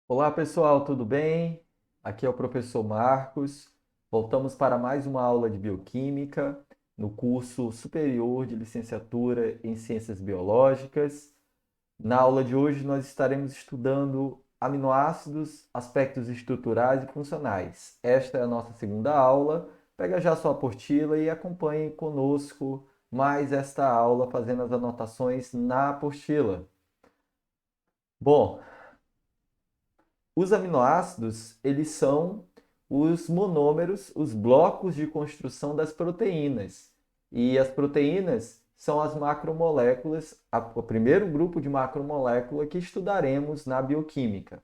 Olá pessoal, tudo bem? Aqui é o professor Marcos. Voltamos para mais uma aula de bioquímica no curso superior de licenciatura em Ciências Biológicas. Na aula de hoje nós estaremos estudando aminoácidos, aspectos estruturais e funcionais. Esta é a nossa segunda aula. Pega já sua apostila e acompanhe conosco mais esta aula fazendo as anotações na apostila. Bom, os aminoácidos, eles são os monômeros, os blocos de construção das proteínas. E as proteínas são as macromoléculas, o primeiro grupo de macromolécula que estudaremos na bioquímica.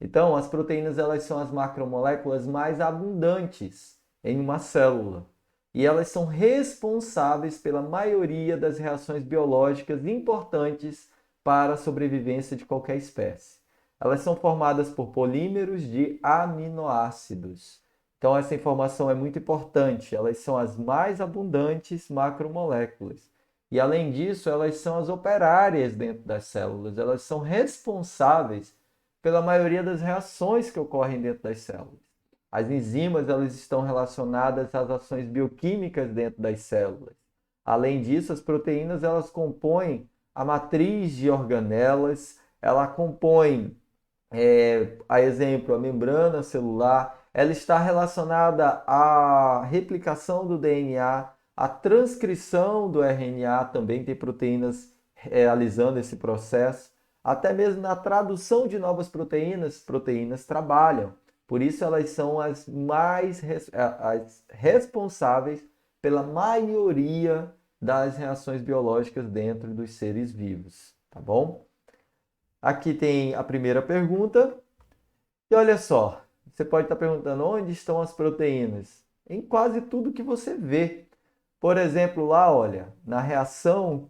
Então, as proteínas elas são as macromoléculas mais abundantes em uma célula. E elas são responsáveis pela maioria das reações biológicas importantes para a sobrevivência de qualquer espécie. Elas são formadas por polímeros de aminoácidos. Então, essa informação é muito importante. Elas são as mais abundantes macromoléculas. E, além disso, elas são as operárias dentro das células. Elas são responsáveis pela maioria das reações que ocorrem dentro das células. As enzimas elas estão relacionadas às ações bioquímicas dentro das células. Além disso, as proteínas elas compõem a matriz de organelas, ela compõe, a exemplo, a membrana celular, ela está relacionada à replicação do DNA, à transcrição do RNA, também tem proteínas realizando esse processo. Até mesmo na tradução de novas proteínas, proteínas trabalham. Por isso elas são as responsáveis pela maioria das reações biológicas dentro dos seres vivos, tá bom? Aqui tem a primeira pergunta. E olha só, você pode estar perguntando onde estão as proteínas? Em quase tudo que você vê. Por exemplo, lá, olha, na reação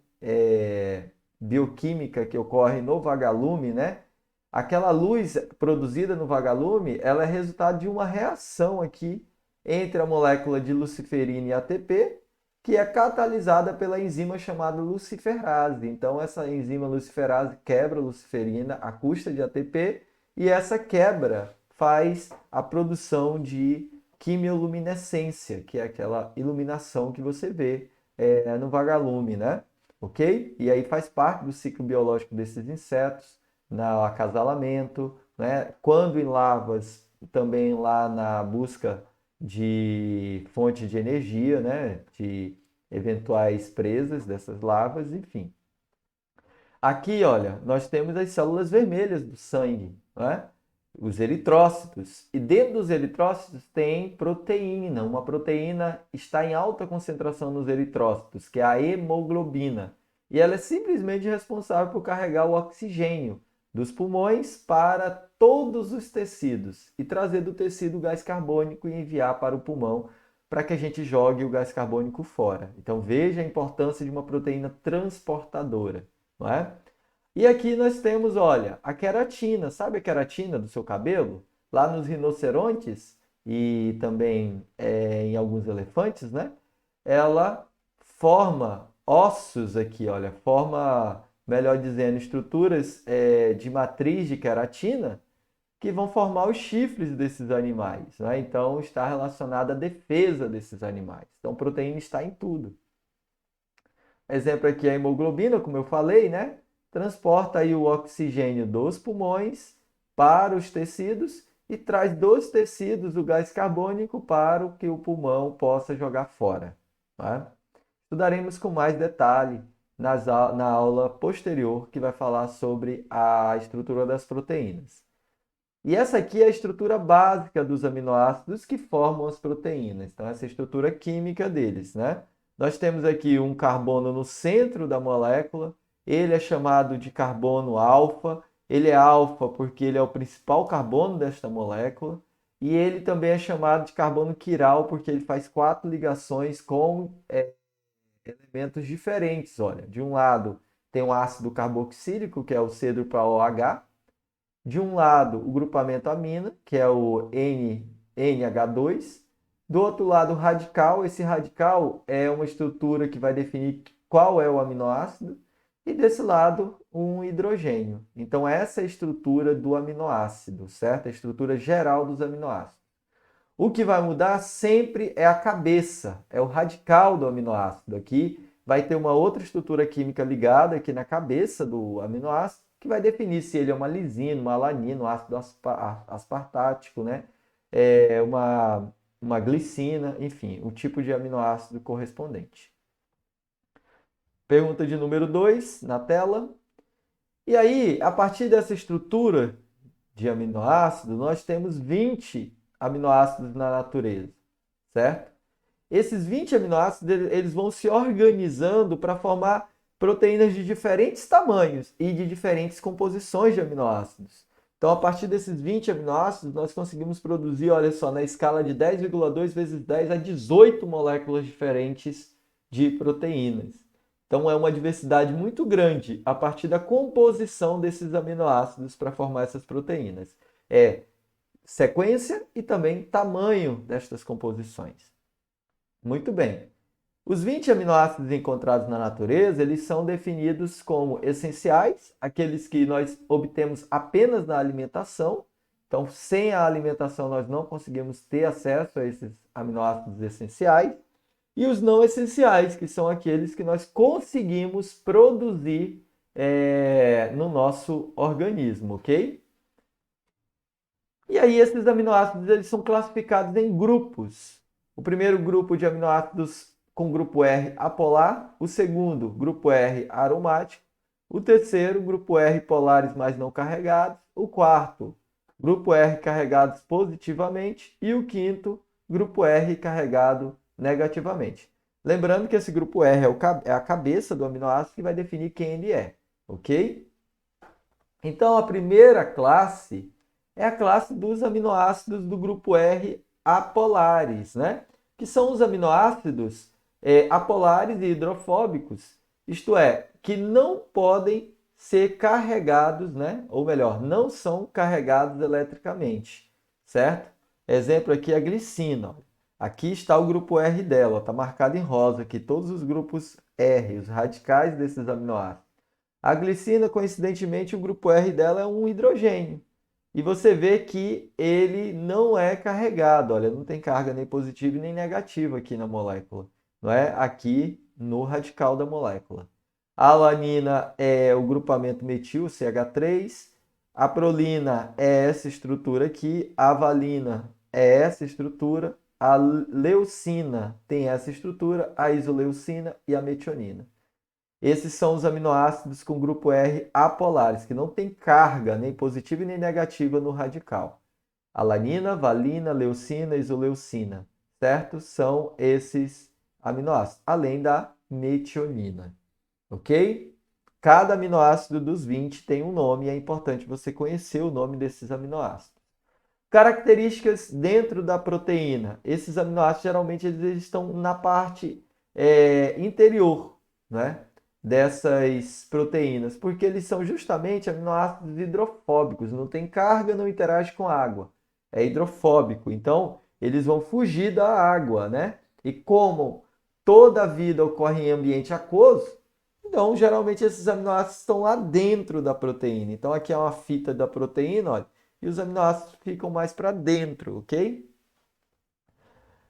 bioquímica que ocorre no vagalume, né? Aquela luz produzida no vagalume, ela é resultado de uma reação aqui entre a molécula de luciferina e ATP, que é catalisada pela enzima chamada luciferase. Então, essa enzima luciferase quebra a luciferina à custa de ATP e essa quebra faz a produção de quimioluminescência, que é aquela iluminação que você vê no vagalume, né? Ok? E aí faz parte do ciclo biológico desses insetos, no acasalamento, né? Quando em larvas, também lá na busca de fonte de energia, né? De eventuais presas dessas larvas, enfim. Aqui, olha, nós temos as células vermelhas do sangue, né? Os eritrócitos. E dentro dos eritrócitos tem proteína. Uma proteína está em alta concentração nos eritrócitos, que é a hemoglobina. E ela é simplesmente responsável por carregar o oxigênio dos pulmões para todos os tecidos e trazer do tecido o gás carbônico e enviar para o pulmão para que a gente jogue o gás carbônico fora. Então veja a importância de uma proteína transportadora, não é? E aqui nós temos, olha, a queratina. Sabe a queratina do seu cabelo? Lá nos rinocerontes e também em alguns elefantes, né? Ela forma ossos aqui, olha, forma, melhor dizendo, estruturas de matriz de queratina que vão formar os chifres desses animais, né? Então está relacionada à defesa desses animais. Então proteína está em tudo. Exemplo aqui é a hemoglobina, como eu falei, né? Transporta aí o oxigênio dos pulmões para os tecidos e traz dos tecidos o gás carbônico para o que o pulmão possa jogar fora. Tá? Estudaremos com mais detalhe na aula posterior, que vai falar sobre a estrutura das proteínas. E essa aqui é a estrutura básica dos aminoácidos que formam as proteínas. Então, essa é a estrutura química deles, né? Nós temos aqui um carbono no centro da molécula. Ele é chamado de carbono alfa. Ele é alfa porque ele é o principal carbono desta molécula. E ele também é chamado de carbono quiral porque ele faz quatro ligações com elementos diferentes. Olha, de um lado tem o ácido carboxílico, que é o C-OH. De um lado, o grupamento amina, que é o NH2. Do outro lado, o radical. Esse radical é uma estrutura que vai definir qual é o aminoácido. E desse lado, um hidrogênio. Então, essa é a estrutura do aminoácido, certo? A estrutura geral dos aminoácidos. O que vai mudar sempre é a cabeça, é o radical do aminoácido. Aqui vai ter uma outra estrutura química ligada aqui na cabeça do aminoácido, que vai definir se ele é uma lisina, uma alanina, um ácido aspartático, né? Uma glicina, enfim, o tipo de aminoácido correspondente. Pergunta de número 2 na tela. E aí, a partir dessa estrutura de aminoácido, nós temos 20 aminoácidos na natureza, certo? Esses 20 aminoácidos, eles vão se organizando para formar proteínas de diferentes tamanhos e de diferentes composições de aminoácidos. Então, a partir desses 20 aminoácidos, nós conseguimos produzir, olha só, na escala de 10,2 vezes 10 a 18 moléculas diferentes de proteínas. Então, é uma diversidade muito grande a partir da composição desses aminoácidos para formar essas proteínas. É sequência e também tamanho destas composições. Muito bem. Os 20 aminoácidos encontrados na natureza, eles são definidos como essenciais, aqueles que nós obtemos apenas na alimentação. Então, sem a alimentação, nós não conseguimos ter acesso a esses aminoácidos essenciais. E os não essenciais, que são aqueles que nós conseguimos produzir no nosso organismo, ok? E aí esses aminoácidos eles são classificados em grupos. O primeiro grupo de aminoácidos com grupo R apolar, o segundo grupo R aromático, o terceiro grupo R polares mais não carregados, o quarto grupo R carregados positivamente e o quinto grupo R carregado negativamente. Lembrando que esse grupo R é a cabeça do aminoácido que vai definir quem ele é, ok? Então a primeira classe é a classe dos aminoácidos do grupo R apolares, né? Que são os aminoácidos apolares e hidrofóbicos, isto é, que não podem ser carregados, né? Ou melhor, não são carregados eletricamente, certo? Exemplo aqui é a glicina. Aqui está o grupo R dela, está marcado em rosa aqui, todos os grupos R, os radicais desses aminoácidos. A glicina, coincidentemente, o grupo R dela é um hidrogênio. E você vê que ele não é carregado, olha, não tem carga nem positiva nem negativa aqui na molécula, não é? Aqui no radical da molécula. A alanina é o grupamento metil, CH3. A prolina é essa estrutura aqui. A valina é essa estrutura. A leucina tem essa estrutura. A isoleucina e a metionina. Esses são os aminoácidos com grupo R apolares, que não tem carga nem positiva nem negativa no radical. Alanina, valina, leucina, isoleucina, certo? São esses aminoácidos, além da metionina, ok? Cada aminoácido dos 20 tem um nome e é importante você conhecer o nome desses aminoácidos. Características dentro da proteína. Esses aminoácidos geralmente eles estão na parte interior, né? Dessas proteínas, porque eles são justamente aminoácidos hidrofóbicos, não tem carga, não interage com água, é hidrofóbico, então eles vão fugir da água, né? E como toda a vida ocorre em ambiente aquoso, então geralmente esses aminoácidos estão lá dentro da proteína. Então aqui é uma fita da proteína, olha, e os aminoácidos ficam mais para dentro, ok?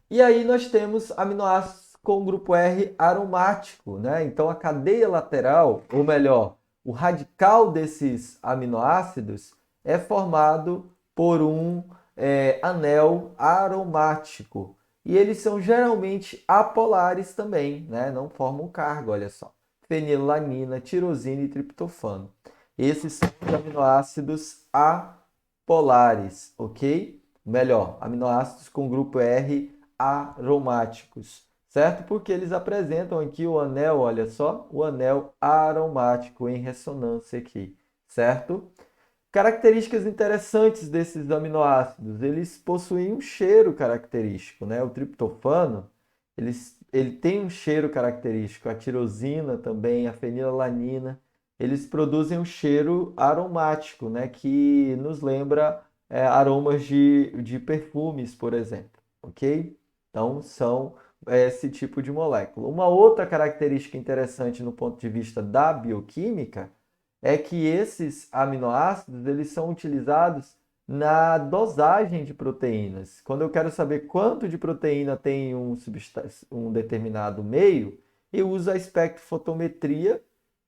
E aí nós temos aminoácidos com o grupo R aromático, né? Então a cadeia lateral, ou melhor, o radical desses aminoácidos é formado por um anel aromático. E eles são geralmente apolares também, né? Não formam carga, olha só. Fenilalanina, tirosina e triptofano. Esses são os aminoácidos apolares, ok? Melhor, aminoácidos com grupo R aromáticos, certo? Porque eles apresentam aqui o anel, olha só, o anel aromático em ressonância aqui, certo? Características interessantes desses aminoácidos, eles possuem um cheiro característico, né? O triptofano, ele tem um cheiro característico, a tirosina também, a fenilalanina, eles produzem um cheiro aromático, né? Que nos lembra aromas de perfumes, por exemplo, ok? Então, são esse tipo de molécula. Uma outra característica interessante no ponto de vista da bioquímica é que esses aminoácidos eles são utilizados na dosagem de proteínas. Quando eu quero saber quanto de proteína tem um determinado meio, eu uso a espectrofotometria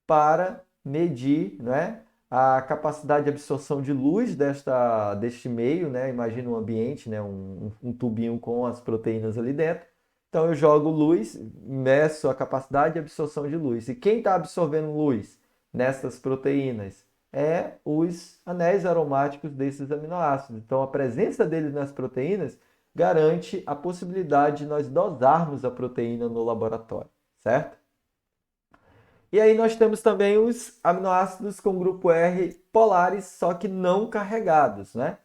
para medir, né, a capacidade de absorção de luz deste meio, né? Imagina um ambiente, né, um tubinho com as proteínas ali dentro. Então eu jogo luz, meço a capacidade de absorção de luz. E quem está absorvendo luz nessas proteínas é os anéis aromáticos desses aminoácidos. Então a presença deles nas proteínas garante a possibilidade de nós dosarmos a proteína no laboratório, certo? E aí nós temos também os aminoácidos com grupo R polares, só que não carregados, né?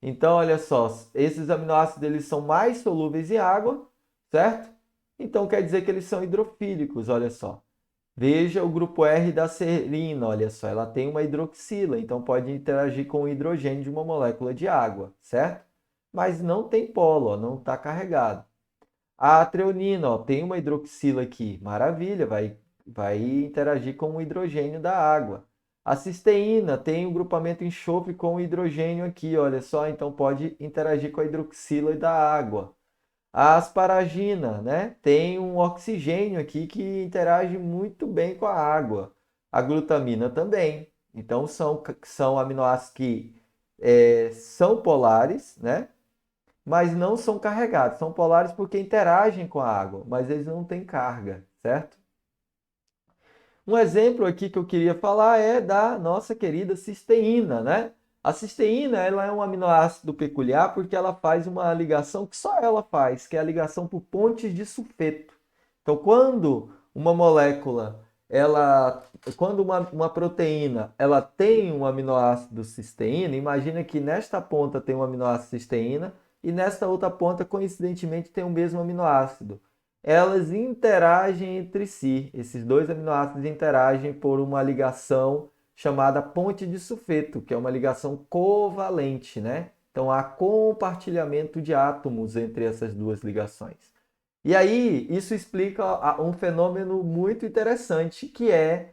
Então, olha só, esses aminoácidos eles são mais solúveis em água, certo? Então quer dizer que eles são hidrofílicos, olha só. Veja o grupo R da serina, olha só, ela tem uma hidroxila, então pode interagir com o hidrogênio de uma molécula de água, certo? Mas não tem polo, ó, não está carregado. A treonina, ó, tem uma hidroxila aqui, maravilha, vai interagir com o hidrogênio da água. A cisteína tem um grupamento enxofre com o hidrogênio aqui, olha só, então pode interagir com a hidroxila da água. A asparagina, né, tem um oxigênio aqui que interage muito bem com a água. A glutamina também. Então são aminoácidos que são polares, né? Mas não são carregados. São polares porque interagem com a água, mas eles não têm carga, certo? Um exemplo aqui que eu queria falar é da nossa querida cisteína, né? A cisteína, ela é um aminoácido peculiar porque ela faz uma ligação que só ela faz, que é a ligação por pontes de sulfeto. Então, quando uma molécula, quando uma proteína, ela tem um aminoácido cisteína, imagina que nesta ponta tem um aminoácido cisteína e nesta outra ponta, coincidentemente, tem o mesmo aminoácido. Elas interagem entre si. Esses dois aminoácidos interagem por uma ligação chamada ponte de sulfeto, que é uma ligação covalente, né? Então há compartilhamento de átomos entre essas duas ligações. E aí isso explica um fenômeno muito interessante que é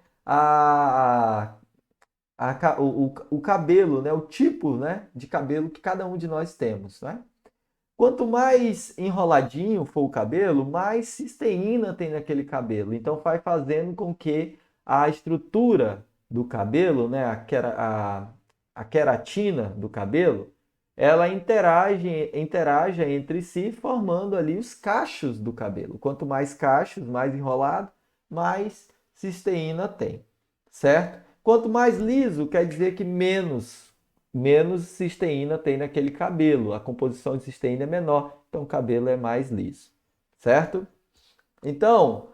o cabelo, né? O tipo, né, de cabelo que cada um de nós temos, né? Quanto mais enroladinho for o cabelo, mais cisteína tem naquele cabelo. Então vai fazendo com que a estrutura do cabelo, né, a queratina do cabelo, ela interaja entre si, formando ali os cachos do cabelo. Quanto mais cachos, mais enrolado, mais cisteína tem, certo? Quanto mais liso, quer dizer que menos cisteína tem naquele cabelo. A composição de cisteína é menor, então o cabelo é mais liso, certo? Então,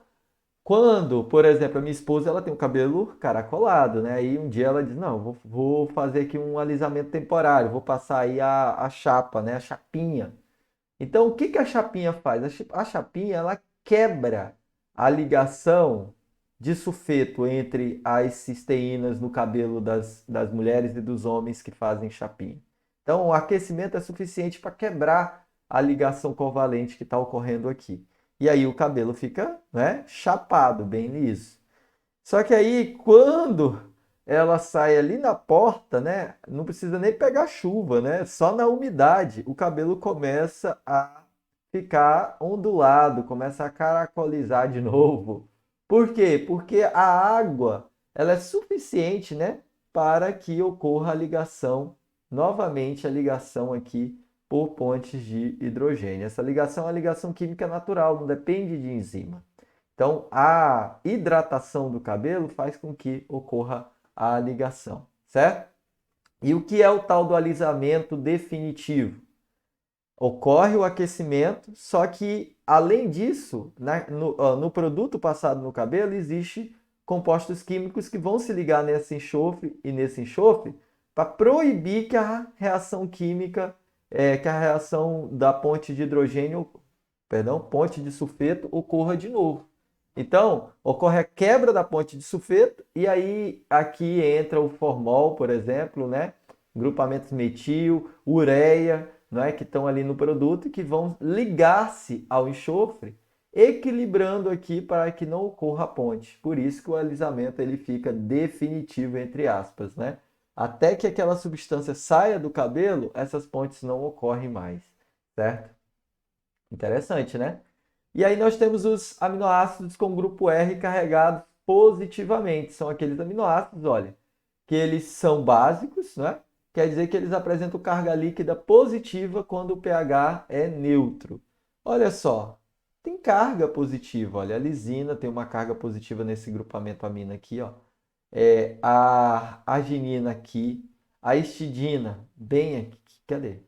quando, por exemplo, a minha esposa ela tem o cabelo caracolado, né? Aí um dia ela diz, não, vou fazer aqui um alisamento temporário, vou passar aí a chapa, né? A chapinha. Então, o que que a chapinha faz? A chapinha, ela quebra a ligação de sulfeto entre as cisteínas no cabelo das mulheres e dos homens que fazem chapinha. Então, o aquecimento é suficiente para quebrar a ligação covalente que está ocorrendo aqui. E aí o cabelo fica, né, chapado, bem liso. Só que aí, quando ela sai ali na porta, né? Não precisa nem pegar chuva, né? Só na umidade o cabelo começa a ficar ondulado, começa a caracolizar de novo. Por quê? Porque a água, ela é suficiente, né, para que ocorra a ligação, novamente a ligação aqui por pontes de hidrogênio. Essa ligação é uma ligação química natural, não depende de enzima. Então, a hidratação do cabelo faz com que ocorra a ligação, certo? E o que é o tal do alisamento definitivo? Ocorre o aquecimento, só que, além disso, no produto passado no cabelo, existe compostos químicos que vão se ligar nesse enxofre e nesse enxofre para proibir que a reação química, que a reação da ponte de hidrogênio, perdão, ponte de sulfeto ocorra de novo. Então, ocorre a quebra da ponte de sulfeto e aí aqui entra o formol, por exemplo, né? Grupamentos metil, ureia, né? Que estão ali no produto e que vão ligar-se ao enxofre equilibrando aqui para que não ocorra a ponte. Por isso que o alisamento ele fica definitivo, entre aspas, né? Até que aquela substância saia do cabelo, essas pontes não ocorrem mais, certo? Interessante, né? E aí nós temos os aminoácidos com grupo R carregados positivamente. São aqueles aminoácidos, olha, que eles são básicos, né? Quer dizer que eles apresentam carga líquida positiva quando o pH é neutro. Olha só, tem carga positiva. Olha, a lisina tem uma carga positiva nesse grupamento amina aqui, ó. A arginina aqui, a histidina bem aqui. Cadê?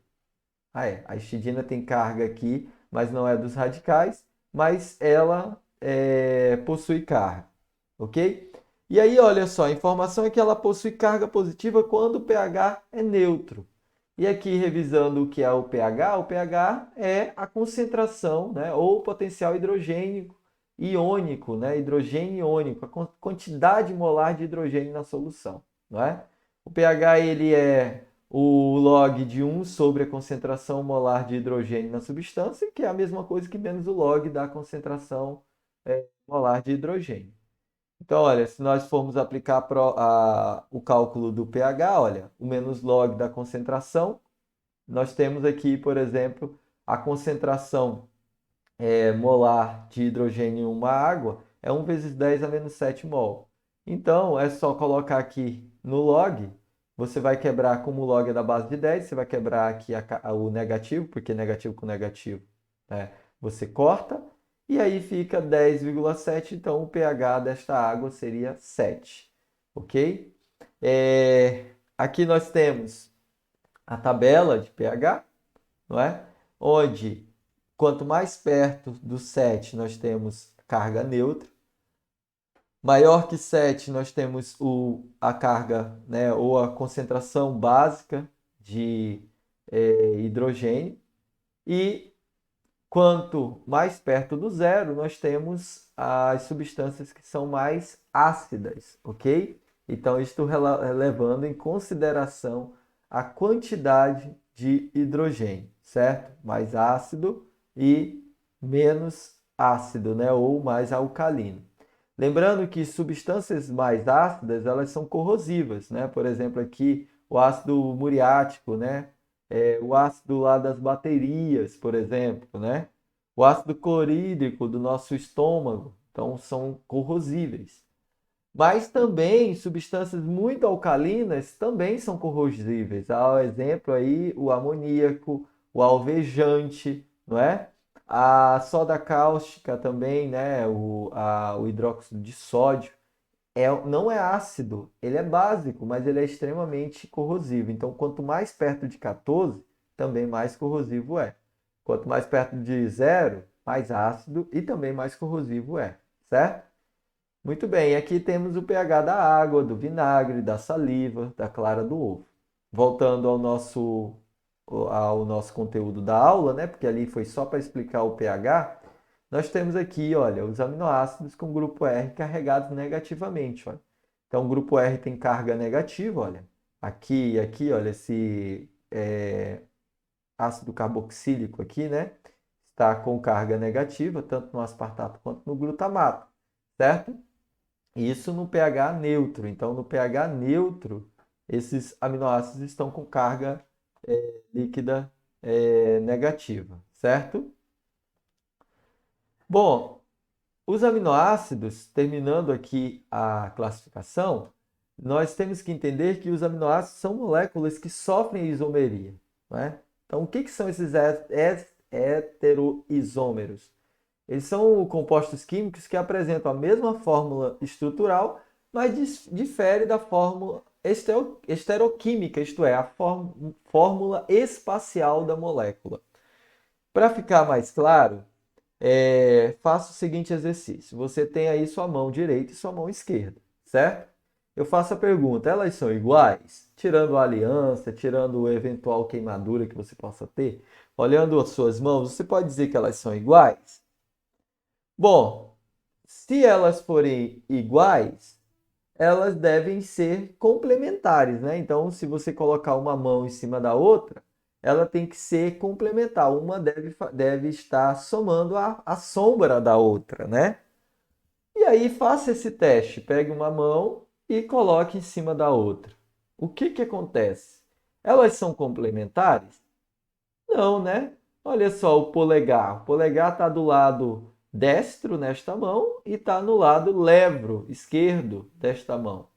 A histidina tem carga aqui, mas não é dos radicais, mas ela possui carga, ok? E aí, olha só, a informação é que ela possui carga positiva quando o pH é neutro. E aqui, revisando o que é o pH é a concentração, né, ou potencial hidrogênico iônico, né, hidrogênio iônico, a quantidade molar de hidrogênio na solução, não é? O pH ele é o log de 1 sobre a concentração molar de hidrogênio na substância, que é a mesma coisa que menos o log da concentração molar de hidrogênio. Então, olha, se nós formos aplicar o cálculo do pH, olha, o menos log da concentração, nós temos aqui, por exemplo, a concentração molar de hidrogênio em uma água é 1 vezes 10 a menos 7 mol. Então, é só colocar aqui no log, você vai quebrar, como o log é da base de 10, você vai quebrar aqui o negativo, porque negativo com negativo, né, você corta, e aí fica 10,7, então o pH desta água seria 7, ok? Aqui nós temos a tabela de pH, não é? Onde quanto mais perto do 7 nós temos carga neutra, maior que 7 nós temos a carga, né, ou a concentração básica de hidrogênio, e quanto mais perto do zero nós temos as substâncias que são mais ácidas, ok? Então, isto levando em consideração a quantidade de hidrogênio, certo? Mais ácido e menos ácido, né? Ou mais alcalino. Lembrando que substâncias mais ácidas, elas são corrosivas, né? Por exemplo, aqui o ácido muriático, né? O ácido lá das baterias, por exemplo, né? O ácido clorídrico do nosso estômago, então são corrosíveis. Mas também substâncias muito alcalinas também são corrosíveis. Há exemplo aí o amoníaco, o alvejante, não é? A soda cáustica também, né? O hidróxido de sódio não é ácido, ele é básico, mas ele é extremamente corrosivo. Então, quanto mais perto de 14, também mais corrosivo é. Quanto mais perto de zero, mais ácido e também mais corrosivo é, certo? Muito bem, aqui temos o pH da água, do vinagre, da saliva, da clara do ovo. Voltando ao nosso conteúdo da aula, né? Porque ali foi só para explicar o pH. Nós temos aqui, olha, os aminoácidos com grupo R carregados negativamente, olha. Então, o grupo R tem carga negativa, olha. Aqui e aqui, olha, esse ácido carboxílico aqui, né? Está com carga negativa, tanto no aspartato quanto no glutamato, certo? Isso no pH neutro. Então, no pH neutro, esses aminoácidos estão com carga líquida negativa, certo? Bom, os aminoácidos, terminando aqui a classificação, nós temos que entender que os aminoácidos são moléculas que sofrem isomeria, não é? Então, o que são esses heteroisômeros? Eles são compostos químicos que apresentam a mesma fórmula estrutural, mas difere da fórmula esteroquímica, isto é, a fórmula espacial da molécula. Para ficar mais claro, faça o seguinte exercício. Você tem aí sua mão direita e sua mão esquerda, certo? Eu faço a pergunta, elas são iguais? Tirando a aliança, tirando a eventual queimadura que você possa ter, olhando as suas mãos, você pode dizer que elas são iguais? Bom, se elas forem iguais, elas devem ser complementares, né? Então, se você colocar uma mão em cima da outra, ela tem que ser complementar. Uma deve estar somando a sombra da outra, né? E aí faça esse teste. Pegue uma mão e coloque em cima da outra. O que que acontece? Elas são complementares? Não, né? Olha só o polegar. O polegar está do lado destro nesta mão e está no lado levro esquerdo desta mão.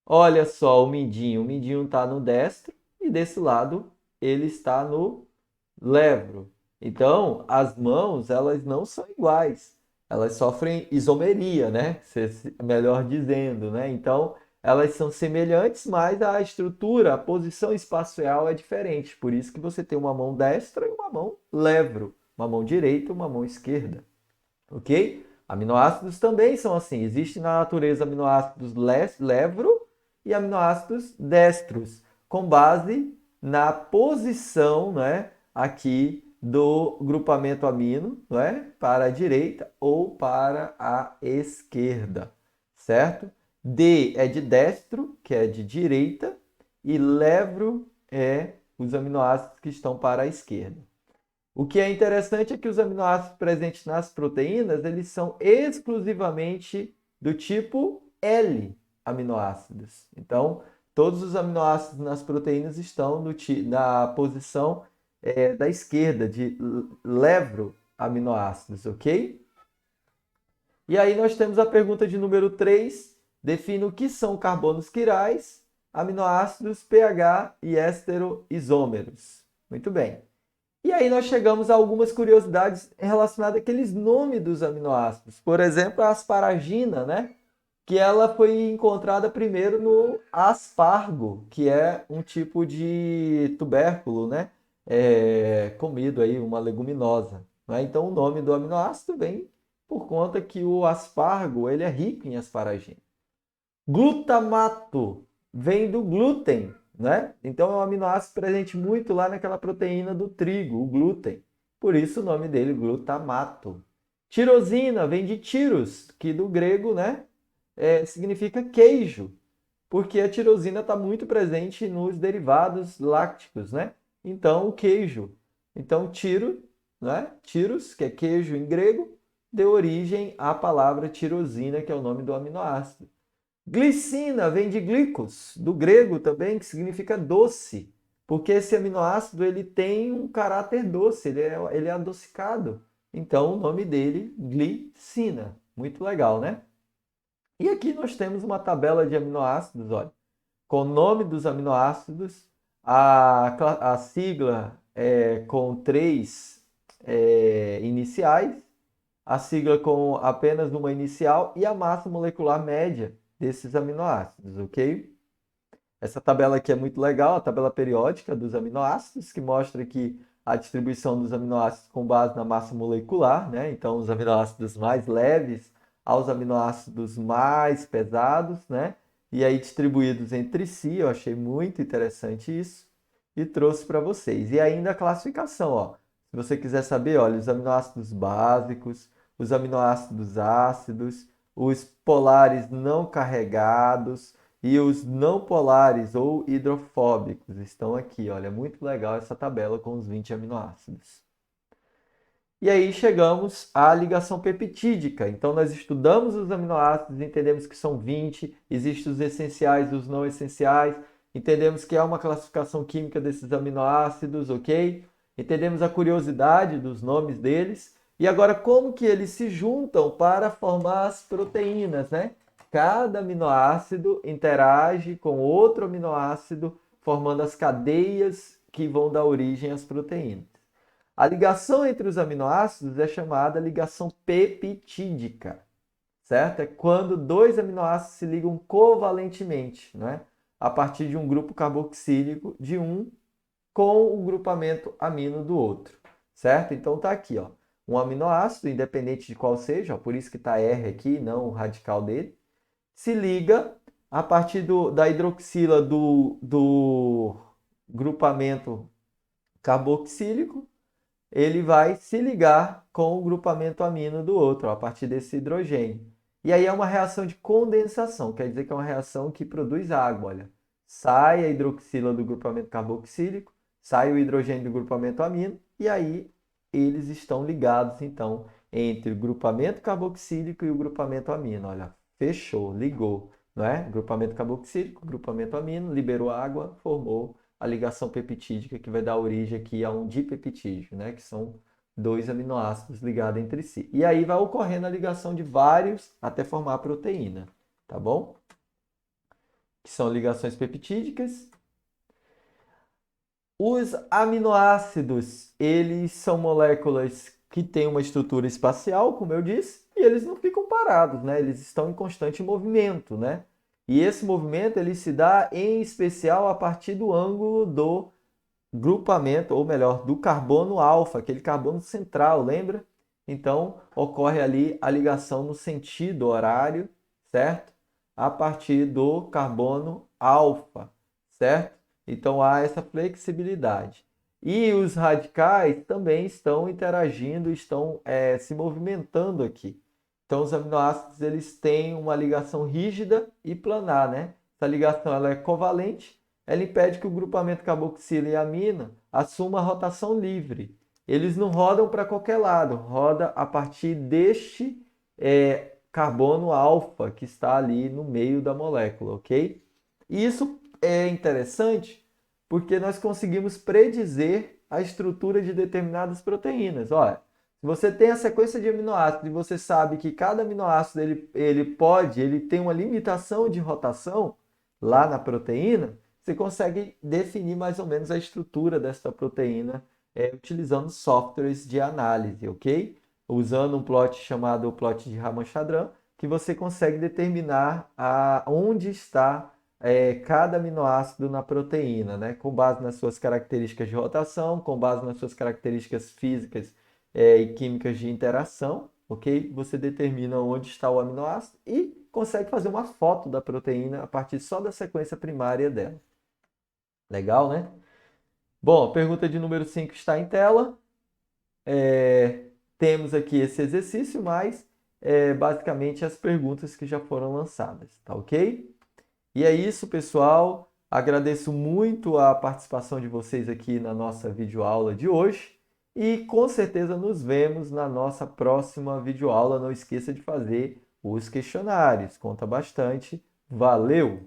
Olha só o mindinho está no destro e desse lado ele está no levro. Então, as mãos, elas não são iguais. Elas sofrem isomeria, né? Melhor dizendo, né? Então, elas são semelhantes, mas a estrutura, a posição espacial é diferente. Por isso que você tem uma mão destra e uma mão levro, uma mão direita e uma mão esquerda. Ok? Aminoácidos também são assim. Existe na natureza aminoácidos levro e aminoácidos destros, com base na posição, né, aqui do grupamento amino, não é? Para a direita ou para a esquerda, certo? D é de destro, que é de direita, e levro é os aminoácidos que estão para a esquerda. O que é interessante é que os aminoácidos presentes nas proteínas, eles são exclusivamente do tipo L aminoácidos. Então, todos os aminoácidos nas proteínas estão na posição da esquerda, de levro aminoácidos, ok? E aí nós temos a pergunta de número 3. Defina o que são carbonos quirais, aminoácidos, pH e esteroisômeros. Muito bem. E aí nós chegamos a algumas curiosidades relacionadas àqueles nomes dos aminoácidos. Por exemplo, a asparagina, né? Que ela foi encontrada primeiro no aspargo, que é um tipo de tubérculo, né? Comido aí, uma leguminosa. Né? Então o nome do aminoácido vem por conta que o aspargo ele é rico em asparagina. Glutamato vem do glúten, né? Então é um aminoácido presente muito lá naquela proteína do trigo, o glúten. Por isso o nome dele, glutamato. Tirosina vem de tiros, que do grego, né, significa queijo, porque a tirosina está muito presente nos derivados lácticos, né? Então o queijo. Então tiro, né? Tiros, que é queijo em grego, deu origem à palavra tirosina, que é o nome do aminoácido. Glicina vem de glicos, do grego também, que significa doce, porque esse aminoácido ele tem um caráter doce, ele é adocicado. Então o nome dele, glicina. Muito legal, né? E aqui nós temos uma tabela de aminoácidos, olha, com o nome dos aminoácidos, a sigla com 3 iniciais, a sigla com apenas uma inicial e a massa molecular média desses aminoácidos, ok? Essa tabela aqui é muito legal, a tabela periódica dos aminoácidos, que mostra que a distribuição dos aminoácidos com base na massa molecular, né? Então, os aminoácidos mais leves aos aminoácidos mais pesados, né? E aí distribuídos entre si, eu achei muito interessante isso e trouxe para vocês. E ainda a classificação, ó. Se você quiser saber, olha, os aminoácidos básicos, os aminoácidos ácidos, os polares não carregados e os não polares ou hidrofóbicos estão aqui. Olha, muito legal essa tabela com os 20 aminoácidos. E aí chegamos à ligação peptídica. Então nós estudamos os aminoácidos, entendemos que são 20, existem os essenciais e os não essenciais, entendemos que há uma classificação química desses aminoácidos, ok? Entendemos a curiosidade dos nomes deles. E agora como que eles se juntam para formar as proteínas, né? Cada aminoácido interage com outro aminoácido, formando as cadeias que vão dar origem às proteínas. A ligação entre os aminoácidos é chamada ligação peptídica, certo? É quando dois aminoácidos se ligam covalentemente, né? A partir de um grupo carboxílico de um com o grupamento amino do outro, certo? Então tá aqui, ó, um aminoácido, independente de qual seja, ó, por isso que tá R aqui, não o radical dele, se liga a partir da hidroxila do grupamento carboxílico, ele vai se ligar com o grupamento amino do outro, ó, a partir desse hidrogênio. E aí é uma reação de condensação, quer dizer que é uma reação que produz água, olha. Sai a hidroxila do grupamento carboxílico, sai o hidrogênio do grupamento amino e aí eles estão ligados, então, entre o grupamento carboxílico e o grupamento amino. Olha, fechou, ligou, não é? Grupamento carboxílico, grupamento amino, liberou água, formou a ligação peptídica que vai dar origem aqui a um dipeptídeo, né? Que são dois aminoácidos ligados entre si. E aí vai ocorrendo a ligação de vários até formar a proteína, tá bom? Que são ligações peptídicas. Os aminoácidos, eles são moléculas que têm uma estrutura espacial, como eu disse, e eles não ficam parados, né? Eles estão em constante movimento, né? E esse movimento ele se dá em especial a partir do ângulo do grupamento, ou melhor, do carbono alfa, aquele carbono central, lembra? Então, ocorre ali a ligação no sentido horário, certo? A partir do carbono alfa, certo? Então, há essa flexibilidade. E os radicais também estão interagindo, estão se movimentando aqui. Então, os aminoácidos eles têm uma ligação rígida e planar, né? Essa ligação ela é covalente, ela impede que o grupamento carboxila e amina assuma a rotação livre. Eles não rodam para qualquer lado, roda a partir deste carbono alfa que está ali no meio da molécula, ok? E isso é interessante porque nós conseguimos predizer a estrutura de determinadas proteínas. Olha, se você tem a sequência de aminoácidos e você sabe que cada aminoácido ele tem uma limitação de rotação lá na proteína, você consegue definir mais ou menos a estrutura dessa proteína utilizando softwares de análise, ok? Usando um plot chamado plot de Ramachandran, que você consegue determinar onde está cada aminoácido na proteína, né? Com base nas suas características de rotação, com base nas suas características físicas e químicas de interação, ok? Você determina onde está o aminoácido e consegue fazer uma foto da proteína a partir só da sequência primária dela. Legal, né? Bom, a pergunta de número 5 está em tela. Temos aqui esse exercício, mas basicamente as perguntas que já foram lançadas, tá ok? E é isso, pessoal. Agradeço muito a participação de vocês aqui na nossa videoaula de hoje e com certeza nos vemos na nossa próxima videoaula. Não esqueça de fazer os questionários, conta bastante. Valeu!